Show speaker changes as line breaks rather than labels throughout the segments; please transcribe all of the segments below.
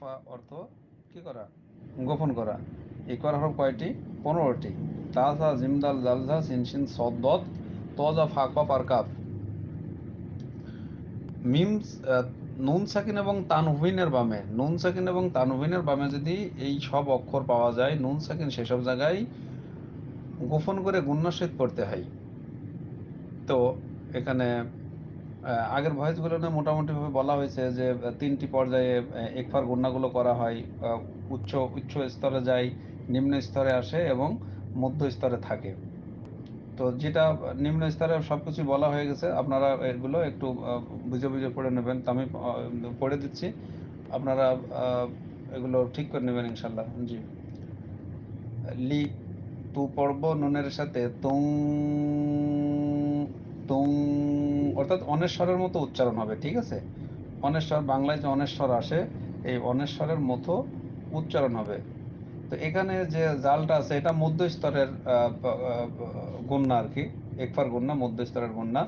ইকফা অর্থ কি করা? গোপন করা। ইকফার হরফ কয়টি? 15টি। তাজা জিমদাল জালজা সিনসিন সদ দদ তজা ফা কফ আর কাফ। মিম নুন সাকিন এবং তানভিনের বামে, নুন সাকিন এবং তানভিনের বামে যদি এই সব অক্ষর পাওয়া যায়, নুন সাকিন সেসব জায়গায় গোপন করে গুণনার সহিত পড়তে হয়। তো এখানে আগের ভয়েসগুলো নিয়ে মোটামুটিভাবে বলা হয়েছে যে 3টি পর্যায়ে ইকফার গুণনাগুলো করা হয়। উচ্চ উচ্চ স্তরে যায়, নিম্ন স্তরে আসে এবং মধ্য স্তরে থাকে। তো যেটা নিম্ন স্তরে সবকিছু বলা হয়ে গেছে, আপনারা এগুলো একটু বুঝে বুঝে পড়ে নেবেন। তো আমি পড়ে দিচ্ছি, আপনারা আহ, এগুলো ঠিক করে নেবেন ইনশাল্লাহ। জি। লি, তু পড়ব নুনের সাথে তুং, তুং অর্থাৎ অনেশ্বরের মতো উচ্চারণ হবে, ঠিক আছে? অনেশ্বর, বাংলায় যে অনেশ্বর আসে, এই অনেশ্বরের মতো উচ্চারণ হবে। তো এখানে যে জালটা আছে এটা মধ্য স্তরের গুণনা আর কি, একফার গুণনা, মধ্য স্তরের গুণনা।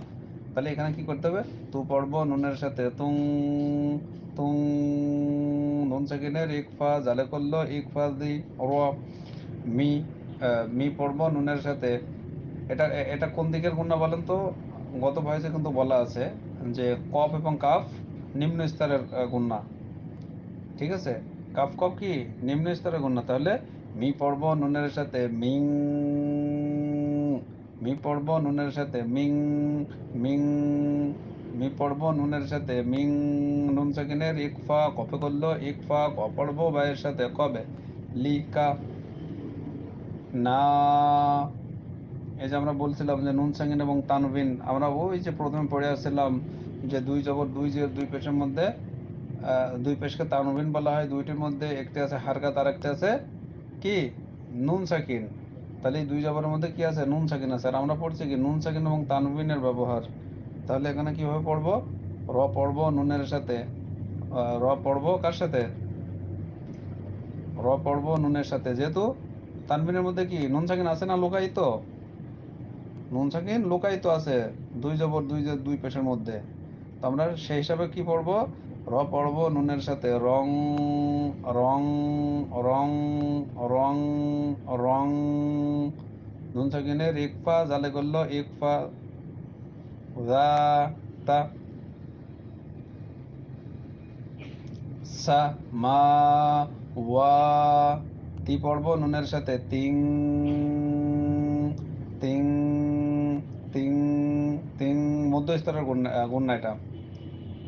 তাহলে এখানে কি করতে হবে? তু পড়ব নুনের সাথে তুং, তুং, নুন সাকিনের ইকফা, জালে করলো ইকফা দি র। মি, মি পড়ব নুনের সাথে। এটা এটা কোন দিকের গুণনা বলেন তো? গত ভয়েসে কিন্তু বলা আছে যে কফ এবং কাফ নিম্ন স্তরের গুণনা, ঠিক আছে? কাফ কফ কি নিম্ন স্তরের গুণনা। তাহলে মি পড়ব নুনের সাথে মিং, মি পড়ব নুনের সাথে মিং, মিং, মি পড়ব নুনের সাথে মিং, নুন সাকিনের ইকফা, কফে করলো ইকফা, ক পড়ব বায়ের সাথে কবে, লিকা। না, এই যে আমরা বলছিলাম যে নুন সাকিন এবং তানভিন, আমরা ওই যে প্রথমে পড়ে আসছিলাম যে দুই জবর দুই জের দুই পেশের মধ্যে দুই পেশকে তানভিন বলা হয়। দুইটির মধ্যে একটি আছে হারকাত আর একটা আছে কি, নুন সাকিন। তাহলে এই দুই জবরের মধ্যে কি আছে? নুন সাকিন আছে। আর আমরা পড়ছি কি নুন সাকিন এবং তানভিনের ব্যবহার। তাহলে এখানে কিভাবে পড়বো? র পড়বো নুনের সাথে, র পড়বো কার সাথে? র পড়বো নুনের সাথে, যেহেতু তানভিনের মধ্যে কি নুন সাকিন আছে না লুকায়িত? নুন সাকিন লুকায়িত আছে দুই জবর দুই জের দুই পেশের মধ্যে। তো আমরা সেই হিসাবে কি পড়বো? র পড়বো নুনের সাথে রং, রং, রং, রং, রং। নুন সাকিনের ইকফা, জালে করলো ইকফা, যা, তা, সা, মা, ওয়া। তি পড়বো নুনের সাথে তিং, তিং, তিং, তিং। মধ্য স্তরের গুণ, গুণনা এটা।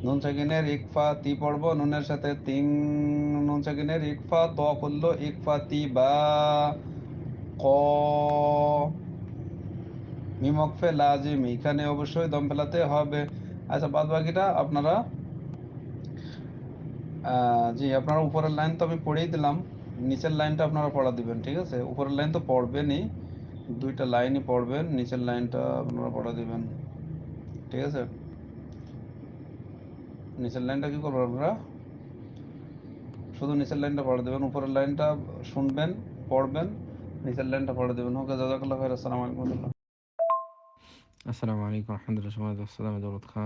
নুন সাকিনের ইকফা, তি পড়বো নুনের সাথে তিং, নুন সাকিনের ইকফা, ত করলো ইকফা তি বা, ক। মিম ওকফে লাজিম, এখানে অবশ্যই দম ফেলাতে হবে। আচ্ছা, বাদ বাকিটা আপনারা জি, আপনারা উপরের লাইন তো আমি পড়েই দিলাম, নিচের লাইনটা আপনারা পড়া দিবেন, ঠিক আছে? উপরের লাইন তো পড়বেনই, দুইটা লাইনই পড়বেন, নিচের লাইনটা আপনারা পড়া দিবেন, ঠিক আছে? নিচের লাইনটা কি করবেন আপনারা? শুধু নিচের লাইনটা পড়ে দেবেন, উপরের লাইনটা শুনবেন, পড়বেন, নিচের লাইনটা পড়ে দেবেন। ওকে, জাজাকাল্লাহ খাইর। আসসালামু আলাইকুম।
আসসালামু আলাইকুম রহমতুল্লাহ, আসসালাম দৌলত খান।